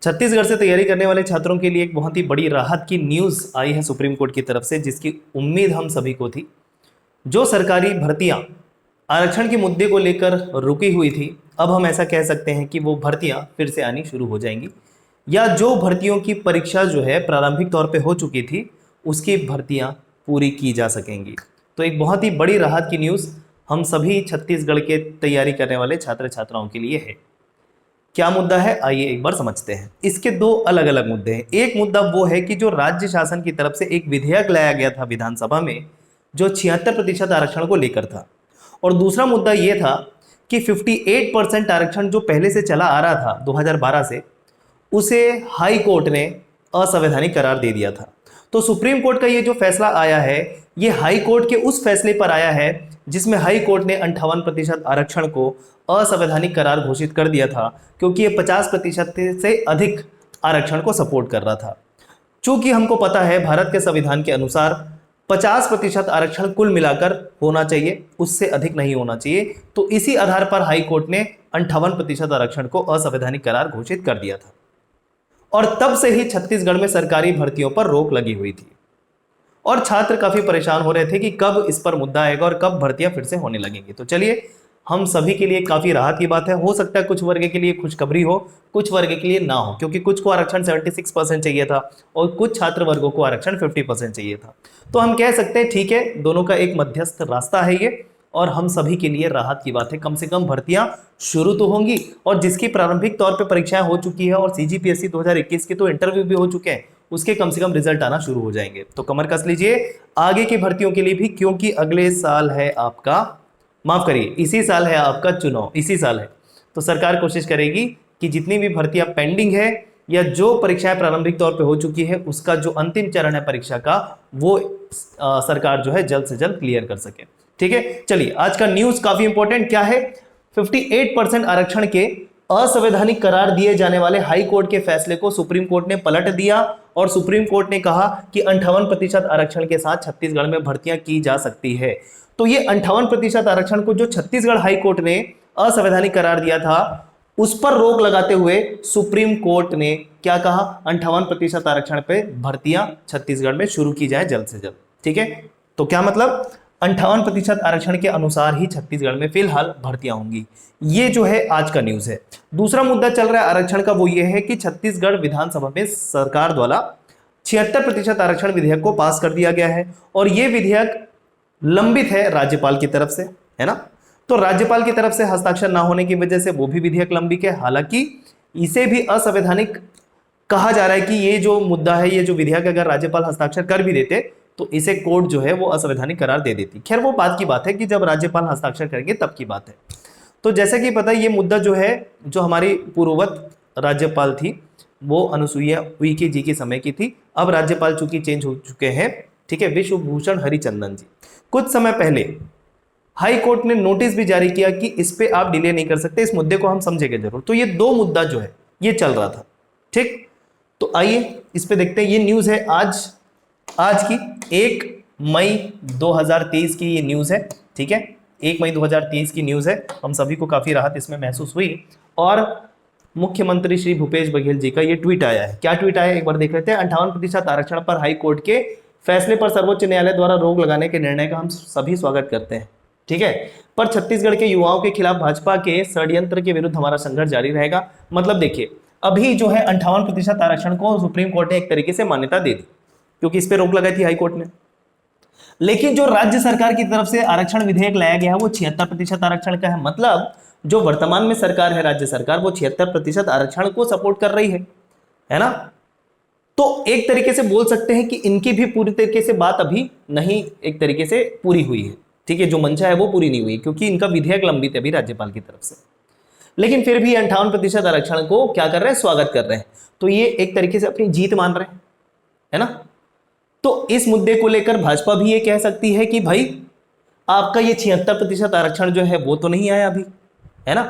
छत्तीसगढ़ से तैयारी करने वाले छात्रों के लिए एक बहुत ही बड़ी राहत की न्यूज़ आई है सुप्रीम कोर्ट की तरफ से, जिसकी उम्मीद हम सभी को थी। जो सरकारी भर्तियां आरक्षण के मुद्दे को लेकर रुकी हुई थी, अब हम ऐसा कह सकते हैं कि वो भर्तियां फिर से आनी शुरू हो जाएंगी, या जो भर्तियों की परीक्षा जो है प्रारंभिक तौर पे हो चुकी थी, उसकी भर्तियां पूरी की जा सकेंगी। तो एक बहुत ही बड़ी राहत की न्यूज़ हम सभी छत्तीसगढ़ के तैयारी करने वाले छात्र छात्राओं के लिए है। क्या मुद्दा है, आइए एक बार समझते हैं। इसके दो अलग अलग मुद्दे हैं। एक मुद्दा वो है कि जो राज्य शासन की तरफ से एक विधेयक लाया गया था विधानसभा में, जो 76% आरक्षण को लेकर था, और दूसरा मुद्दा ये था कि 58% आरक्षण जो पहले से चला आ रहा था 2012 से, उसे हाई कोर्ट ने असंवैधानिक करार दे दिया था। तो सुप्रीम कोर्ट का ये जो फैसला आया है, ये हाई कोर्ट के उस फैसले पर आया है जिसमें हाई कोर्ट ने 58% आरक्षण को असंवैधानिक करार घोषित कर दिया था, क्योंकि ये 50% से अधिक आरक्षण को सपोर्ट कर रहा था। चूंकि हमको पता है भारत के संविधान के अनुसार 50% आरक्षण कुल मिलाकर होना चाहिए, उससे अधिक नहीं होना चाहिए। तो इसी आधार पर हाई कोर्ट ने 58% आरक्षण को असंवैधानिक करार घोषित कर दिया था, और तब से ही छत्तीसगढ़ में सरकारी भर्तियों पर रोक लगी हुई थी, और छात्र काफी परेशान हो रहे थे कि कब इस पर मुद्दा आएगा और कब भर्तियां फिर से होने लगेंगी। तो चलिए, हम सभी के लिए काफी राहत की बात है। हो सकता है कुछ वर्ग के लिए खुशखबरी हो, कुछ वर्ग के लिए ना हो, क्योंकि कुछ को आरक्षण 76% चाहिए था और कुछ छात्र वर्गों को आरक्षण 50% चाहिए था। तो हम कह सकते हैं ठीक है, दोनों का एक मध्यस्थ रास्ता है ये, और हम सभी के लिए राहत की बात है। कम से कम भर्तियां शुरू तो होंगी, और जिसकी प्रारंभिक तौर पर परीक्षाएं हो चुकी है और सीजीपीएससी 2021 के तो इंटरव्यू भी हो चुके हैं, उसके कम से कम रिजल्ट आना शुरू हो जाएंगे। तो कमर कस लीजिए आगे की भर्तियों के लिए भी, क्योंकि अगले साल है आपका, माफ करिए, इसी साल है आपका चुनाव, इसी साल है। तो सरकार कोशिश करेगी कि जितनी भी भर्तियां पेंडिंग है या जो परीक्षाएं प्रारंभिक तौर पे हो चुकी है, उसका जो अंतिम चरण है परीक्षा का, वो सरकार जो है जल्द से जल्द क्लियर कर सके। ठीक है, चलिए आज का न्यूज काफी इंपॉर्टेंट क्या है। 58% आरक्षण के असंवैधानिक करार दिए जाने वाले हाई कोर्ट के फैसले को सुप्रीम कोर्ट ने पलट दिया, और सुप्रीम कोर्ट ने कहा कि 58% आरक्षण के साथ छत्तीसगढ़ में भर्तियां की जा सकती है। तो ये 58% आरक्षण को जो छत्तीसगढ़ हाई कोर्ट ने असंवैधानिक करार दिया था, उस पर रोक लगाते हुए सुप्रीम कोर्ट ने क्या कहा, 58% आरक्षण पे भर्तियां छत्तीसगढ़ में शुरू की जाए जल्द से जल्द। ठीक है, तो क्या मतलब, 58% आरक्षण के अनुसार ही छत्तीसगढ़ में फिलहाल भर्तियां होंगी। ये जो है आज का न्यूज है। दूसरा मुद्दा चल रहा है आरक्षण का, वो ये है कि छत्तीसगढ़ विधानसभा में सरकार द्वारा 76% आरक्षण विधेयक को पास कर दिया गया है, और यह विधेयक लंबित है राज्यपाल की तरफ से, है ना। तो राज्यपाल की तरफ से हस्ताक्षर ना होने की वजह से वो भी विधेयक लंबित है। हालांकि इसे भी असंवैधानिक कहा जा रहा है कि ये जो मुद्दा है, ये जो विधेयक अगर राज्यपाल हस्ताक्षर कर भी देते तो इसे कोर्ट जो है वो असंवैधानिक करार दे देती। खैर, वो बात की बात है कि जब राज्यपाल हस्ताक्षर करेंगे तब की बात है। तो जैसा कि पता है, ये मुद्दा जो है, जो हमारी पूर्ववत राज्यपाल थी वो अनुसुईया उइके जी के समय की थी। अब राज्यपाल चूंकि चेंज हो चुके हैं, ठीक है, विश्वभूषण हरिचंदन जी। कुछ समय पहले हाई कोर्ट ने नोटिस भी जारी किया कि इस पे आप डिले नहीं कर सकते, इस मुद्दे को हम समझेंगे जरूर। तो ये दो मुद्दा जो है ये चल रहा था। ठीक, तो आइए इस पे देखते हैं। ये न्यूज है आज की 1 मई 2023 की ये न्यूज है। ठीक है, 1 मई 2023 की न्यूज है। हम सभी को काफी राहत इसमें महसूस हुई, और मुख्यमंत्री श्री भूपेश बघेल जी का ये ट्वीट आया है। क्या ट्वीट आया है एक बार देख लेते हैं। 58% आरक्षण पर हाई कोर्ट के फैसले पर सर्वोच्च न्यायालय द्वारा रोक लगाने के निर्णय का हम सभी स्वागत करते हैं। ठीक है, पर छत्तीसगढ़ के युवाओं के खिलाफ भाजपा के षड्यंत्र के विरुद्ध हमारा संघर्ष जारी रहेगा। मतलब देखिए, अभी जो है 58% आरक्षण को सुप्रीम कोर्ट ने एक तरीके से मान्यता दे दी, क्योंकि इस पे रोक लगाई थी हाई कोर्ट ने। लेकिन जो राज्य सरकार की तरफ से आरक्षण विधेयक लाया गया है वो 76% आरक्षण का है। मतलब जो वर्तमान में सरकार है, राज्य सरकार, वो 76% आरक्षण को सपोर्ट कर रही है ना। तो एक तरीके से बोल सकते हैं कि इनकी भी पूरी तरीके से बात अभी नहीं एक तरीके से पूरी हुई है। ठीक है, जो मंशा है वो पूरी नहीं हुई, क्योंकि इनका विधेयक लंबित है अभी राज्यपाल की तरफ से। लेकिन फिर भी 58% आरक्षण को क्या कर रहे हैं, स्वागत कर रहे हैं। तो ये एक तरीके से अपनी जीत मान रहे हैं, है ना। तो इस मुद्दे को लेकर भाजपा भी ये कह सकती है कि भाई आपका ये 76% आरक्षण जो है वो तो नहीं आया अभी, है ना।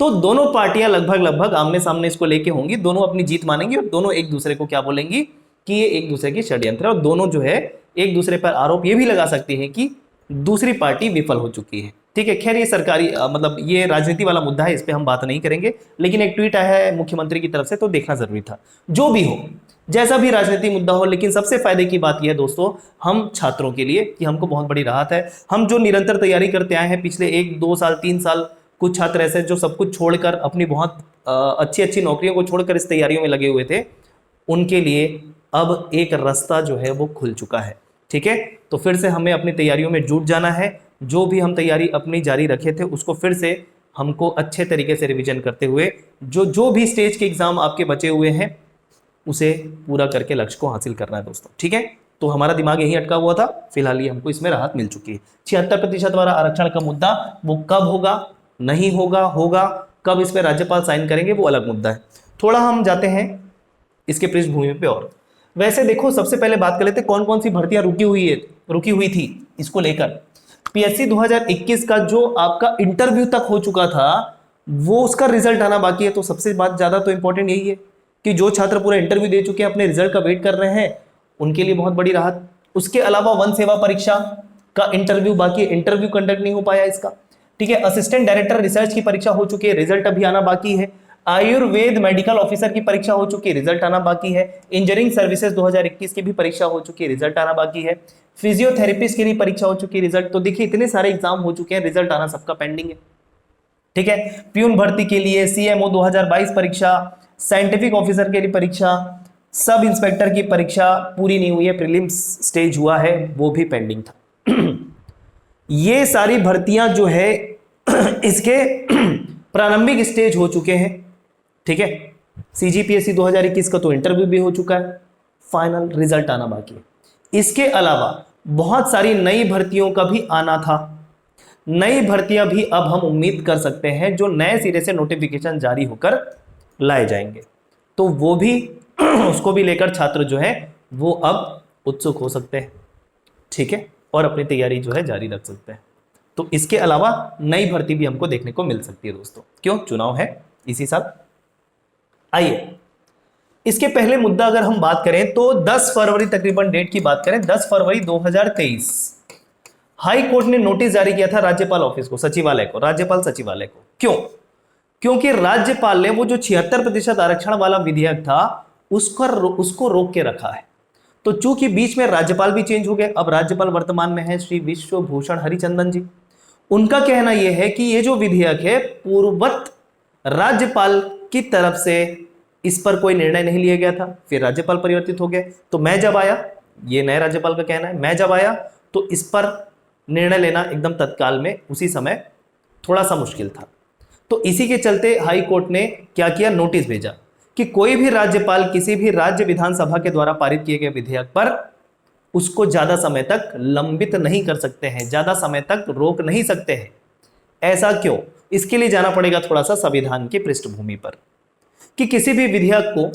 तो दोनों पार्टियां लगभग आमने सामने इसको लेके होंगी, दोनों अपनी जीत मानेंगी, और दोनों एक दूसरे को क्या बोलेंगी कि ये एक दूसरे की षड्यंत्र है, और दोनों जो है एक दूसरे पर आरोप ये भी लगा सकती है कि दूसरी पार्टी विफल हो चुकी है। ठीक है, खैर ये सरकारी मतलब ये राजनीति वाला मुद्दा है, इस पे हम बात नहीं करेंगे, लेकिन एक ट्वीट आया है मुख्यमंत्री की तरफ से तो देखना जरूरी था। जो भी हो, जैसा भी राजनीति मुद्दा हो, लेकिन सबसे फायदे की बात यह है दोस्तों हम छात्रों के लिए कि हमको बहुत बड़ी राहत है। हम जो निरंतर तैयारी करते आए हैं पिछले 1-2 साल 3 साल, कुछ छात्र ऐसे जो सब कुछ छोड़कर अपनी बहुत अच्छी अच्छी नौकरियों को छोड़कर इस तैयारियों में लगे हुए थे, उनके लिए अब एक रास्ता जो है वो खुल चुका है। ठीक है, तो फिर से हमें अपनी तैयारियों में जुट जाना है। जो भी हम तैयारी अपनी जारी रखे थे उसको फिर से हमको अच्छे तरीके से रिवीजन करते हुए जो जो भी स्टेज के एग्जाम आपके बचे हुए हैं उसे पूरा करके लक्ष्य को हासिल करना है दोस्तों। ठीक है, तो हमारा दिमाग यहीं अटका हुआ था, फिलहाल ये हमको इसमें राहत मिल चुकी है। 76% वाला आरक्षण का मुद्दा वो कब होगा, नहीं होगा, होगा कब, इस पर राज्यपाल साइन करेंगे वो अलग मुद्दा है। थोड़ा हम जाते हैं इसके पृष्ठभूमि पे। और वैसे देखो सबसे पहले बात कर लेते कौन कौन सी भर्तियां रुकी हुई थी इसको लेकर। पीएससी 2021 का जो आपका इंटरव्यू तक हो चुका था वो उसका रिजल्ट आना बाकी है। तो सबसे बात ज्यादा तो इंपॉर्टेंट यही है कि जो छात्र पूरा इंटरव्यू दे चुके हैं अपने रिजल्ट का वेट कर रहे हैं उनके लिए बहुत बड़ी राहत। उसके अलावा वन सेवा परीक्षा का इंटरव्यू बाकी है, इंटरव्यू कंडक्ट नहीं हो पाया इसका। ठीक है, असिस्टेंट डायरेक्टर रिसर्च की परीक्षा हो चुकी है, रिजल्ट अभी आना बाकी है। आयुर्वेद मेडिकल ऑफिसर की परीक्षा हो चुकी है, रिजल्ट आना बाकी है। इंजीनियरिंग सर्विसेज 2021 की भी परीक्षा हो चुकी है, रिजल्ट आना बाकी है। फिजियोथेरेपिस्ट की भी परीक्षा हो चुकी है, रिजल्ट। तो देखिए इतने सारे एग्जाम हो चुके हैं, रिजल्ट आना सबका पेंडिंग है। ठीक है, प्यून भर्ती के लिए सीएमओ 2022 परीक्षा, साइंटिफिक ऑफिसर के लिए परीक्षा, सब इंस्पेक्टर की परीक्षा पूरी नहीं हुई है, प्रीलिम्स स्टेज हुआ है वो भी पेंडिंग था। ये सारी भर्तियां जो है इसके प्रारंभिक स्टेज हो चुके हैं। ठीक है, सीजीपीएससी 2021 का तो इंटरव्यू भी हो चुका है, फाइनल रिजल्ट आना बाकी है। इसके अलावा बहुत सारी नई भर्तियों का भी आना था। नई भर्तियां भी अब हम उम्मीद कर सकते हैं जो नए सिरे से नोटिफिकेशन जारी होकर लाए जाएंगे, तो वो भी उसको भी लेकर छात्र जो है वो अब उत्सुक हो सकते हैं। ठीक है, और अपनी तैयारी जो है जारी रख सकते हैं। तो इसके अलावा नई भर्ती भी हमको देखने को मिल सकती है दोस्तों, क्यों, चुनाव है इसी साल। आइए इसके पहले मुद्दा अगर हम बात करें तो 10 फरवरी तकरीबन डेट की बात करें, 10 फरवरी 2023 हाई कोर्ट ने नोटिस जारी किया था राज्यपाल ऑफिस को, सचिवालय को, राज्यपाल सचिवालय को। क्यों? क्योंकि राज्यपाल ने वो जो 76% आरक्षण वाला विधेयक था उसको रोक के रखा है। तो चूंकि बीच में राज्यपाल भी चेंज हो गए, अब राज्यपाल वर्तमान में है श्री विश्वभूषण हरिचंदन जी। उनका कहना यह है कि ये जो विधेयक है पूर्ववत राज्यपाल की तरफ से इस पर कोई निर्णय नहीं लिया गया था, फिर राज्यपाल परिवर्तित हो गए। तो मैं जब आया, ये नए राज्यपाल का कहना है, मैं जब आया तो इस पर निर्णय लेना एकदम तत्काल में उसी समय थोड़ा सा मुश्किल था। तो इसी के चलते हाई कोर्ट ने क्या किया, नोटिस भेजा कि कोई भी राज्यपाल किसी भी राज्य विधानसभा के द्वारा पारित किए गए विधेयक पर उसको ज्यादा समय तक लंबित नहीं कर सकते हैं, ज्यादा समय तक रोक नहीं सकते हैं। ऐसा क्यों? इसके लिए जाना पड़ेगा थोड़ा सा संविधान की पृष्ठभूमि पर कि किसी भी विधेयक को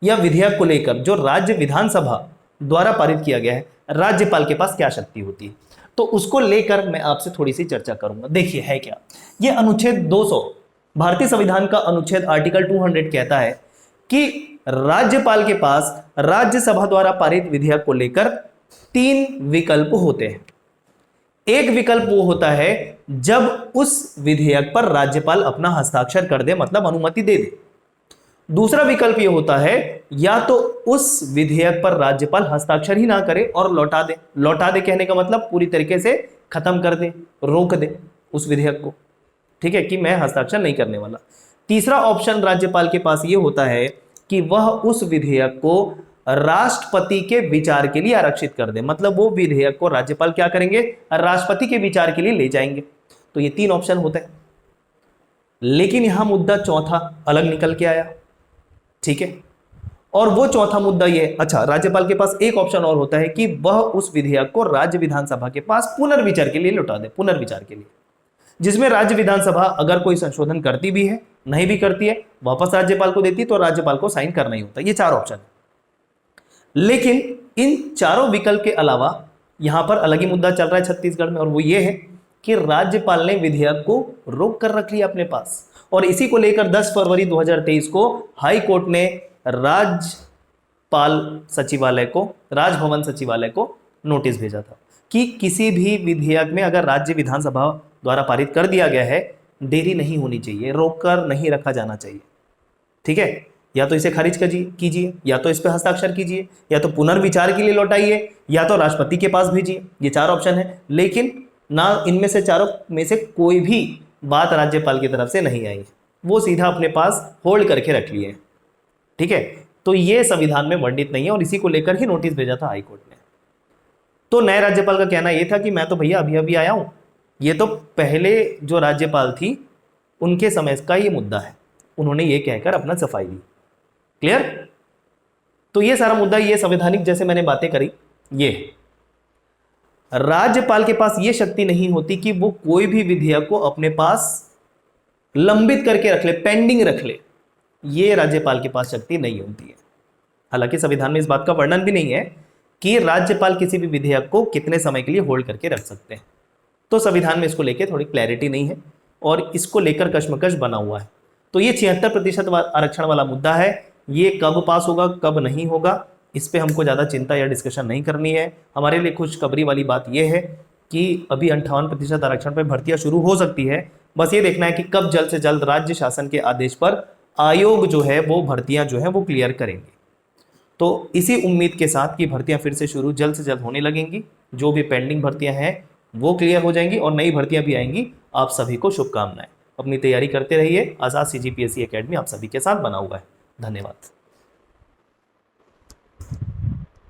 या विधेयक को लेकर जो राज्य विधानसभा द्वारा पारित किया गया है, राज्यपाल के पास क्या शक्ति होती है, तो उसको लेकर मैं आपसे थोड़ी सी चर्चा करूंगा। देखिए है क्या, ये अनुच्छेद 200 भारतीय संविधान का अनुच्छेद आर्टिकल 200 कहता है कि राज्यपाल के पास राज्यसभा द्वारा पारित विधेयक को लेकर 3 विकल्प होते हैं। एक विकल्प वो होता है जब उस विधेयक पर राज्यपाल अपना हस्ताक्षर कर दे, मतलब अनुमति दे दे। दूसरा विकल्प ये होता है या तो उस विधेयक पर राज्यपाल हस्ताक्षर ही ना करे और लौटा दे। लौटा दे कहने का मतलब पूरी तरीके से खत्म कर दे, रोक दे उस विधेयक को। ठीक है, कि मैं हस्ताक्षर नहीं करने वाला। तीसरा ऑप्शन राज्यपाल के पास ये होता है कि वह उस विधेयक को राष्ट्रपति के विचार के लिए आरक्षित कर दे, मतलब वो विधेयक को राज्यपाल क्या करेंगे, राष्ट्रपति के विचार के लिए ले जाएंगे। तो ये 3 ऑप्शन होते हैं, लेकिन यहां मुद्दा चौथा अलग निकल के आया। ठीक है, और वो चौथा मुद्दा ये, अच्छा राज्यपाल के पास एक ऑप्शन और होता है कि वह उस विधेयक को राज्य विधानसभा के पास पुनर्विचार के लिए लौटा दे, पुनर्विचार के लिए, जिसमें राज्य विधानसभा अगर कोई संशोधन करती भी है, नहीं भी करती है, वापस राज्यपाल को देती है, तो राज्यपाल को साइन करना ही होता है। ये 4 ऑप्शन है। लेकिन इन चारों विकल्प के अलावा यहां पर अलग ही मुद्दा चल रहा है छत्तीसगढ़ में, और वो ये है कि राज्यपाल ने विधेयक को रोक कर रख लिया अपने पास। और इसी को लेकर 10 फरवरी 2023 को हाई कोर्ट ने राज्यपाल सचिवालय को, राजभवन सचिवालय को नोटिस भेजा था कि किसी भी विधेयक में अगर राज्य विधानसभा द्वारा पारित कर दिया गया है, देरी नहीं होनी चाहिए, रोककर नहीं रखा जाना चाहिए। ठीक है, या तो इसे खारिज कीजिए, या तो इस पर हस्ताक्षर कीजिए, या तो पुनर्विचार के लिए लौटाइए, या तो राष्ट्रपति के पास भेजिए। ये 4 ऑप्शन है, लेकिन ना इनमें से चारों में से कोई भी बात राज्यपाल की तरफ से नहीं आई, वो सीधा अपने पास होल्ड करके रख लिए। ठीक है, तो ये संविधान में वर्णित नहीं है और इसी को लेकर ही नोटिस भेजा था हाईकोर्ट ने। तो नए राज्यपाल का कहना यह था कि मैं तो भैया अभी अभी आया हूं, ये तो पहले जो राज्यपाल थी उनके समय का ये मुद्दा है, उन्होंने ये कहकर अपना सफाई दी। क्लियर? तो ये सारा मुद्दा, ये संवैधानिक जैसे मैंने बातें करी, ये राज्यपाल के पास ये शक्ति नहीं होती कि वो कोई भी विधेयक को अपने पास लंबित करके रख ले, पेंडिंग रख ले, ये राज्यपाल के पास शक्ति नहीं होती है। हालांकि संविधान में इस बात का वर्णन भी नहीं है कि राज्यपाल किसी भी विधेयक को कितने समय के लिए होल्ड करके रख सकते हैं। तो संविधान में इसको लेकर थोड़ी क्लैरिटी नहीं है और इसको लेकर कश्मकश बना हुआ है। तो ये 76% आरक्षण वाला मुद्दा है, ये कब पास होगा कब नहीं होगा, इस पे हमको ज़्यादा चिंता या डिस्कशन नहीं करनी है। हमारे लिए खुशखबरी वाली बात यह है कि अभी 58% आरक्षण पर भर्तियां शुरू हो सकती है। बस ये देखना है कि कब जल्द से जल्द राज्य शासन के आदेश पर आयोग जो है वो भर्तियां जो है वो क्लियर करेंगे। तो इसी उम्मीद के साथ कि भर्तियां फिर से शुरू जल्द से जल्द होने लगेंगी, जो भी पेंडिंग भर्तियां हैं वो क्लियर हो जाएंगी और नई भर्तियां भी आएंगी। आप सभी को शुभकामनाएं, अपनी तैयारी करते रहिए। आजाद CGPSC एकेडमी आप सभी के साथ बना हुआ है। धन्यवाद।